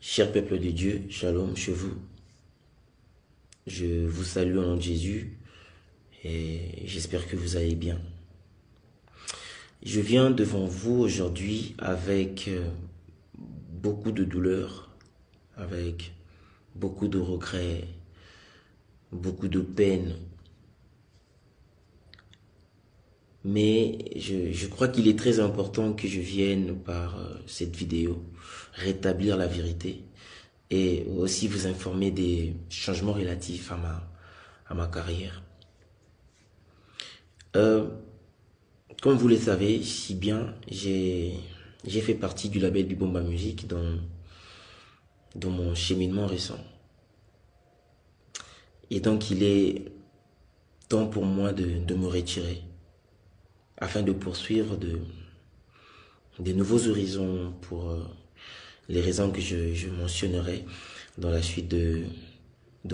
Cher peuple de Dieu, shalom chez vous. Je vous salue au nom de Jésus et j'espère que vous allez bien. Je viens devant vous aujourd'hui avec beaucoup de douleur, avec beaucoup de regrets, beaucoup de peine. Mais je crois qu'il est très important que je vienne par cette vidéo rétablir la vérité et aussi vous informer des changements relatifs à ma carrière. Comme vous le savez si bien, j'ai fait partie du label du Bomba Music dans mon cheminement récent. Et donc il est temps pour moi de me retirer afin de poursuivre de nouveaux horizons pour les raisons que je mentionnerai dans la suite de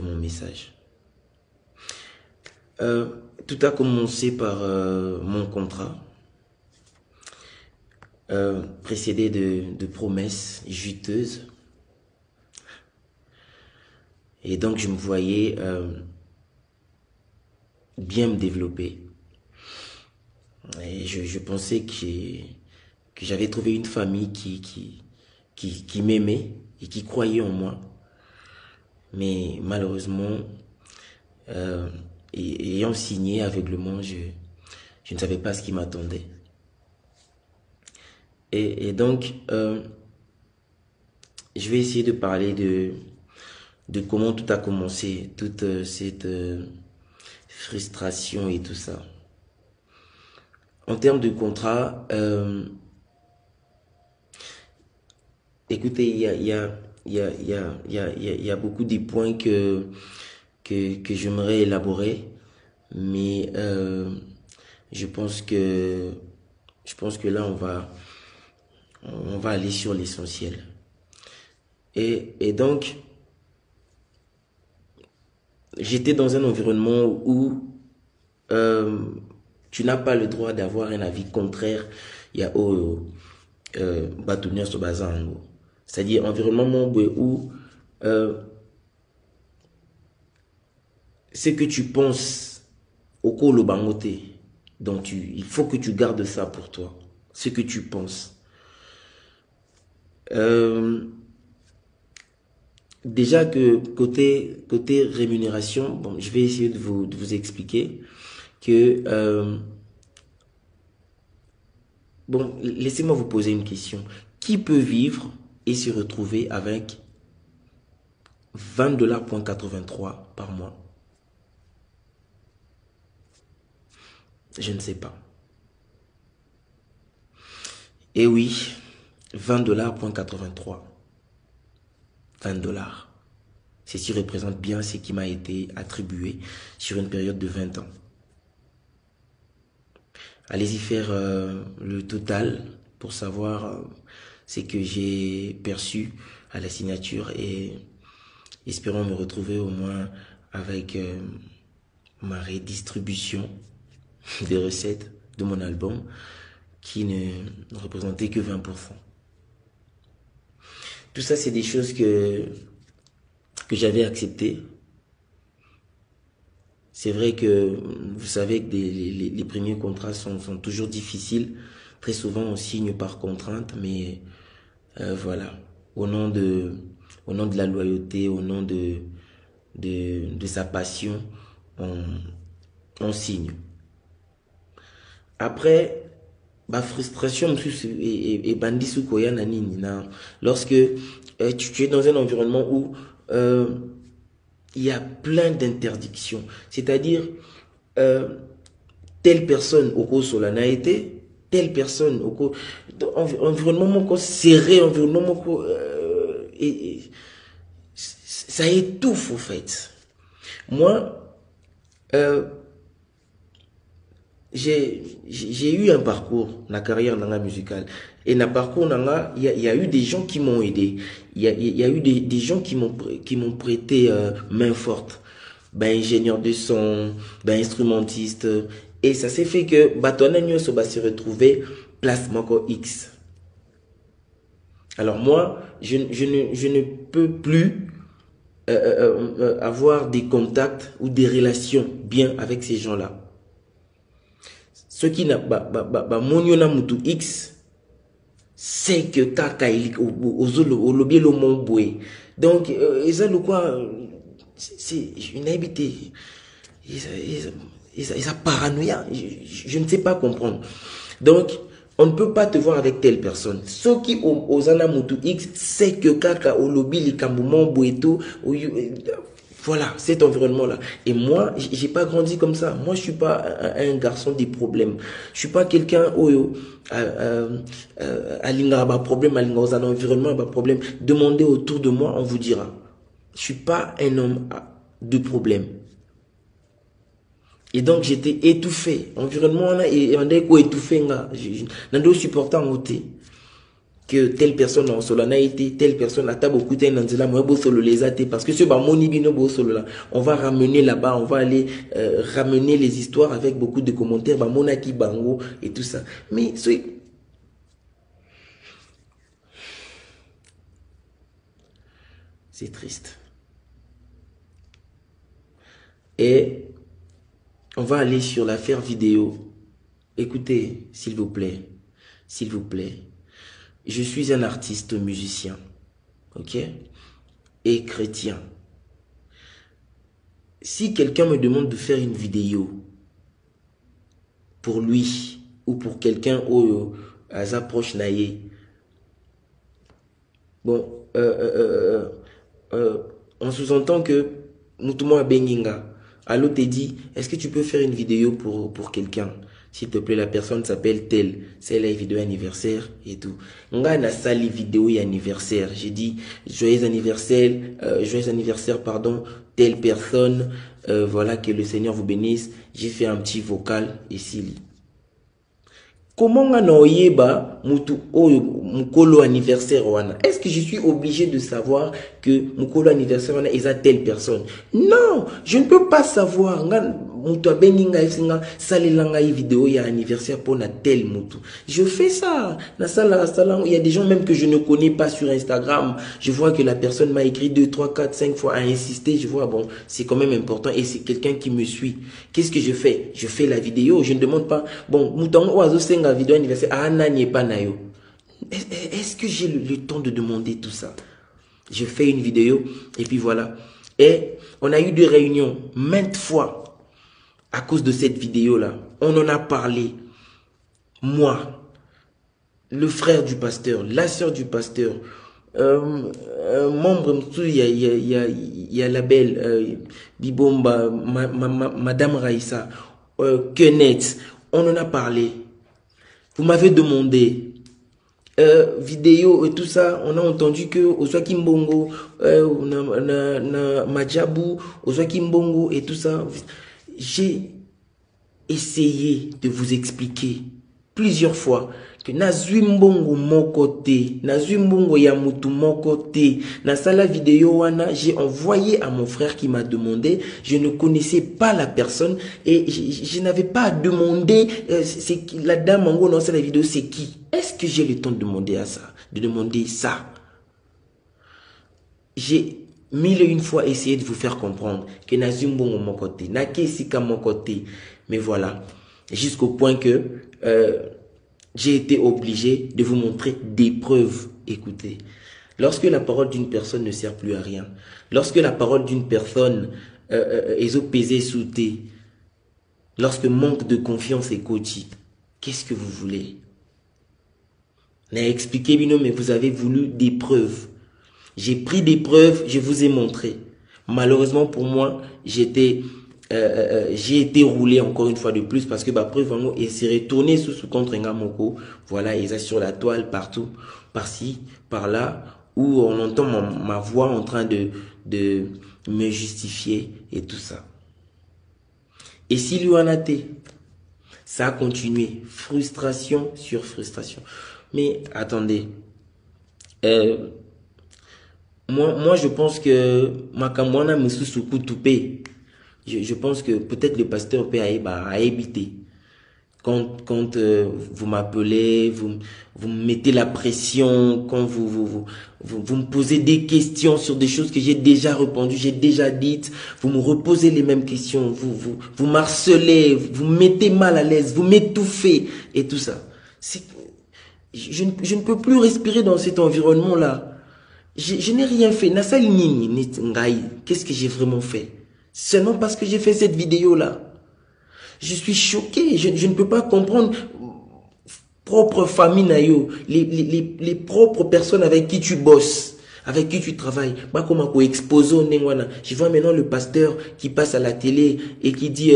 mon message. Tout a commencé par mon contrat, précédé de promesses juteuses. Et donc je me voyais bien me développer. Et je pensais que j'avais trouvé une famille qui m'aimait et qui croyait en moi. Mais malheureusement, ayant signé aveuglement, je ne savais pas ce qui m'attendait. Et donc, je vais essayer de parler de comment tout a commencé, toute cette frustration et tout ça. En termes de contrat, écoutez, il y a beaucoup de points que j'aimerais élaborer, mais je pense que là on va aller sur l'essentiel. Et donc j'étais dans un environnement où tu n'as pas le droit d'avoir un avis contraire. Il y a c'est-à-dire environnement où ce que tu penses au colo bangoté, donc il faut que tu gardes ça pour toi, ce que tu penses. Déjà que côté rémunération, bon, je vais essayer de vous expliquer que bon, laissez-moi vous poser une question. Qui peut vivre et se retrouver avec 20,83 $ par mois? Je ne sais pas. Et oui, 20,83 $. 20 $. Ceci représente bien ce qui m'a été attribué sur une période de 20 ans. Allez-y faire le total pour savoir ce que j'ai perçu à la signature et espérons me retrouver au moins avec ma redistribution des recettes de mon album qui ne représentait que 20%. Tout ça, c'est des choses que j'avais acceptées. C'est vrai que vous savez que les premiers contrats sont toujours difficiles. Très souvent, on signe par contrainte, mais voilà, au nom de la loyauté, au nom de sa passion, on signe. Après, ma frustration et bandi sukoya nanini lorsque tu es dans un environnement où il y a plein d'interdictions, c'est-à-dire telle personne au cours solana été, telle personne au cours environnement serré, environnement et ça étouffe au fait. Moi j'ai eu un parcours, la carrière musicale. Et dans le parcours, il y a eu des gens qui m'ont aidé. Il y a eu des gens qui m'ont prêté main forte. Ben, ingénieur de son, ben, instrumentiste. Et ça s'est fait que Batona Nyoso va se retrouver place Moko X. Alors moi, je ne peux plus avoir des contacts ou des relations bien avec ces gens-là. Ceux qui n'ont pas mutu X, c'est que kaka au lobby le mon boué. Donc, ils ont le quoi, c'est une habité. Ils ont paranoïa. Je ne sais pas comprendre. Donc, on ne peut pas te voir avec telle personne. Ceux qui ont Mutu X, c'est que kaka au lobby les kamboumon boueto. Voilà, cet environnement-là. Et moi, j'ai pas grandi comme ça. Moi, je suis pas un garçon des problèmes. Je suis pas quelqu'un à l'ingaba problème, à l'ingaba un environnement, pas problème. Demandez autour de moi, on vous dira. Je suis pas un homme de problème. Et donc, j'étais étouffé. Environnement, là, et on dit quoi étouffé, je n'ai supporté en côté. Que telle personne en solo n'a été, telle personne a beaucoup de temps parce que ce on va ramener là-bas, on va aller ramener les histoires avec beaucoup de commentaires, monaki bango et tout ça. Mais c'est triste. Et on va aller sur l'affaire vidéo. Écoutez, s'il vous plaît, s'il vous plaît. Je suis un artiste musicien, ok, et chrétien. Si quelqu'un me demande de faire une vidéo pour lui ou pour quelqu'un où approche naïe, bon, on sous-entend que Moutouma Benginga, allô te dit, est-ce que tu peux faire une vidéo pour quelqu'un? S'il te plaît, la personne s'appelle telle. C'est la vidéo anniversaire et tout. Nga na sali vidéo anniversaire. J'ai dit joyeux anniversaire, pardon, telle personne. Voilà, que le Seigneur vous bénisse. J'ai fait un petit vocal ici. Comment nga na oyeba mutu oyo mukolo anniversaire wana? Est-ce que je suis obligé de savoir que mukolo anniversaire wana est à telle personne? Non, je ne peux pas savoir. Nga mutu abenginga esinga salelanga vidéo ya anniversaire pour na tel mutu. Je fais ça. Na sala il y a des gens même que je ne connais pas sur Instagram. Je vois que la personne m'a écrit 2, 3, 4, 5 fois à insister. Je vois bon, c'est quand même important et c'est quelqu'un qui me suit. Qu'est-ce que je fais? Je fais la vidéo. Je ne demande pas bon mutango oazo senga vidéo anniversaire est-ce que j'ai le temps de demander tout ça? Je fais une vidéo et puis voilà. Et on a eu des réunions maintes fois à cause de cette vidéo là. On en a parlé. Moi, le frère du pasteur, la sœur du pasteur, membre, il y a la belle Bibomba, Madame Raïssa, Kenneth, on en a parlé. Vous m'avez demandé vidéo et tout ça, on a entendu que Oswaki Mbongo, Majabu, Oswaki Mbongo et tout ça. J'ai essayé de vous expliquer plusieurs fois que Nazui Mbongo mon côté, Nazui Mbongo Yamutu mon côté, na sala vidéo wana, j'ai envoyé à mon frère qui m'a demandé, je ne connaissais pas la personne et je n'avais pas à demander c'est la dame en gros dans la vidéo c'est qui. Est-ce que j'ai le temps de demander à ça, de demander ça? J'ai mille et une fois essayé de vous faire comprendre que Nazui Mbongo mon côté, Nake Sika mon côté, mais voilà, jusqu'au point que j'ai été obligé de vous montrer des preuves. Écoutez, lorsque la parole d'une personne ne sert plus à rien, lorsque la parole d'une personne est pesée sous thé, lorsque manque de confiance est coachée, qu'est-ce que vous voulez? N'a expliqué, mais vous avez voulu des preuves. J'ai pris des preuves, je vous ai montré. Malheureusement pour moi, j'ai été roulé encore une fois de plus parce que bah preuve vraiment et s'est retourné sous contre Ngamoko. Voilà, ils sont sur la toile partout, par-ci, par-là, où on entend ma voix en train de me justifier et tout ça. Et si lui en a été, ça a continué, frustration sur frustration. Mais attendez, moi je pense que Makamwana me sous-soukou toupé. Je pense que peut-être le pasteur peut a éviter. quand vous m'appelez, vous me mettez la pression, quand vous me posez des questions sur des choses que j'ai déjà répondu, j'ai déjà dites, vous me reposez les mêmes questions, vous m'harcelez, vous me mettez mal à l'aise, vous m'étouffez et tout ça. Je ne peux plus respirer dans cet environnement-là. Je n'ai rien fait. Qu'est-ce que j'ai vraiment fait? Seulement parce que j'ai fait cette vidéo-là. Je suis choqué, je ne peux pas comprendre propre famille nayo, les propres personnes avec qui tu bosses, avec qui tu travailles. Je vois maintenant le pasteur qui passe à la télé et qui dit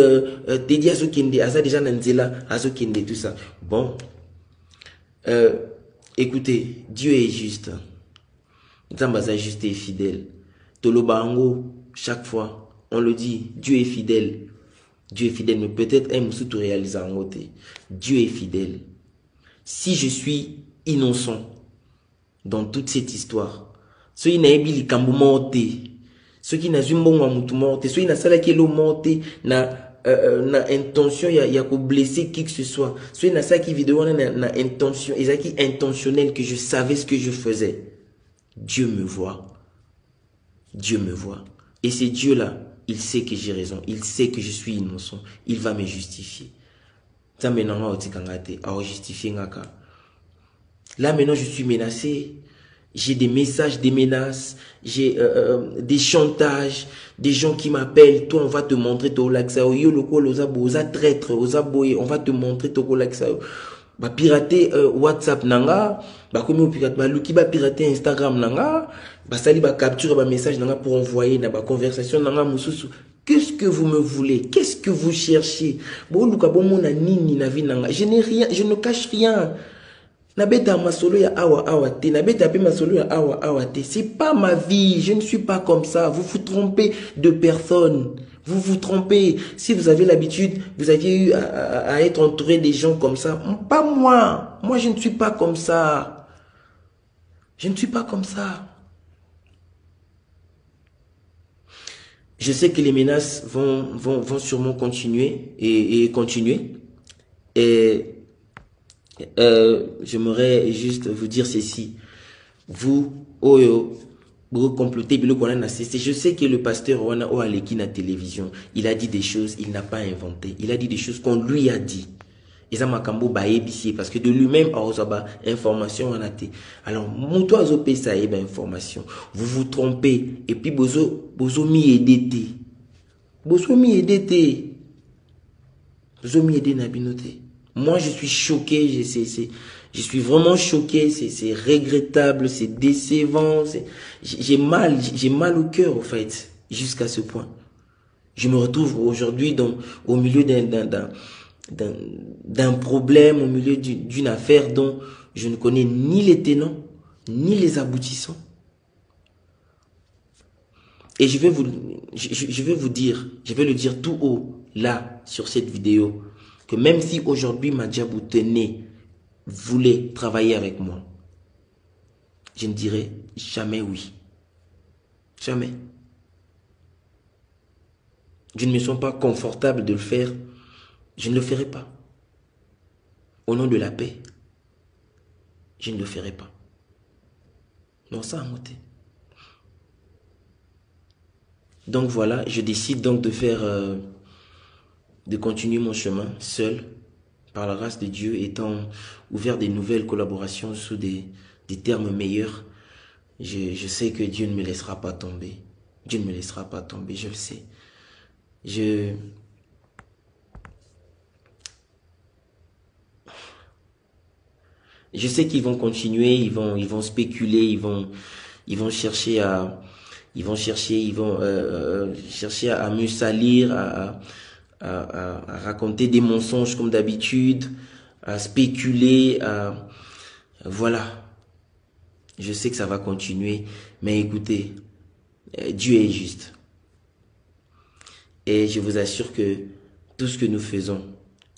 Teddy Azokinde, Aza déjà Nanzela, Azokinde, tout ça. Bon, écoutez, Dieu est juste. Zambaza juste et fidèle. Tolobango, chaque fois, on le dit, Dieu est fidèle. Dieu est fidèle, mais peut-être un moussou tout réalisé en côté. Dieu est fidèle. Si je suis innocent dans toute cette histoire, ceux qui n'ont pas kambu morte, ceux qui n'ont pas moutou morte, ceux qui n'ont pas kelo morte, na intention ya ko blesser qui que ce soit, ceux qui n'ont pas qui vidéo na intention, ils qui intentionnel que je savais ce que je faisais. Dieu me voit. Dieu me voit. Et c'est Dieu là. Il sait que j'ai raison. Il sait que je suis innocent. Il va me justifier. Là maintenant, je suis menacé. J'ai des messages, des menaces. J'ai des chantages. Des gens qui m'appellent. Toi, on va te montrer ton laxao. Yo, le col, osa traître, osa boye. On va te montrer ton laxao. Ba pirater WhatsApp nanga. Ba comme pirate, ba luki ba pirater Instagram nanga. Bah sali ba capture ba message nanga pour envoyer na ba conversation nanga mususu. Qu'est-ce que vous me voulez? Qu'est-ce que vous cherchez? Bon luka bon mona nini na vie nanga. Je n'ai rien, je ne cache rien. Na beta masolo ya awa te, na beta pe masolo ya awa te. C'est pas ma vie, je ne suis pas comme ça. Vous vous trompez de personne. Vous vous trompez. Si vous avez l'habitude, vous aviez eu à être entouré des gens comme ça. Pas moi. Moi, je ne suis pas comme ça. Je ne suis pas comme ça. Je sais que les menaces vont sûrement continuer et continuer. Et j'aimerais juste vous dire ceci. Vous, vous complotez, je sais que le pasteur Wana Oaleki na télévision, il a dit des choses, il n'a pas inventé. Il a dit des choses qu'on lui a dit. Parce que de lui-même, information en a été. Alors, mouto azopé ça information. Vous vous trompez. Et puis, bozo mi edete. Bozo mi edete. Bozo mi edete nabinote. Moi, je suis choqué. Je suis vraiment choqué. C'est regrettable. C'est décevant. J'ai mal au cœur, en fait. Jusqu'à ce point. Je me retrouve aujourd'hui au milieu d'un problème, au milieu d'une affaire dont je ne connais ni les tenants, ni les aboutissants. Et je vais vous dire, je vais le dire tout haut, là, sur cette vidéo, que même si aujourd'hui Madjabou Tené voulait travailler avec moi, je ne dirais jamais oui. Jamais. Je ne me sens pas confortable de le faire. Je ne le ferai pas. Au nom de la paix, je ne le ferai pas. Non, ça a monté. Donc voilà, je décide donc de faire, de continuer mon chemin seul, par la grâce de Dieu, étant ouvert des nouvelles collaborations sous des termes meilleurs. Je sais que Dieu ne me laissera pas tomber. Dieu ne me laissera pas tomber, je le sais. Je sais qu'ils vont continuer, ils vont spéculer, ils vont chercher à me salir, à raconter des mensonges comme d'habitude, à spéculer, voilà. Je sais que ça va continuer, mais écoutez, Dieu est juste. Et je vous assure que tout ce que nous faisons,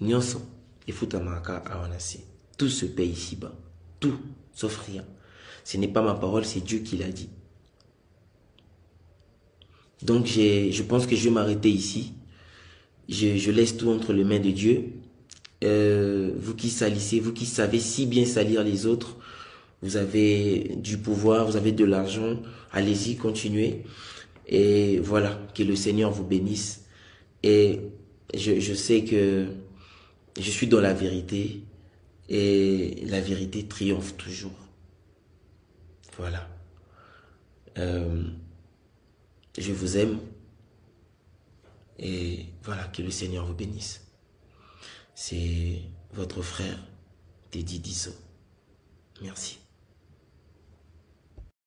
nyonso, et futamaka awanasi. Tout se paye ici-bas. Tout, sauf rien. Ce n'est pas ma parole, c'est Dieu qui l'a dit. Donc, je pense que je vais m'arrêter ici. Je laisse tout entre les mains de Dieu. Vous qui salissez, vous qui savez si bien salir les autres, vous avez du pouvoir, vous avez de l'argent, allez-y, continuez. Et voilà, que le Seigneur vous bénisse. Et je sais que je suis dans la vérité et la vérité triomphe toujours. Voilà. Euh, je vous aime et voilà, que le Seigneur vous bénisse. C'est votre frère, Teddy Disso. Merci.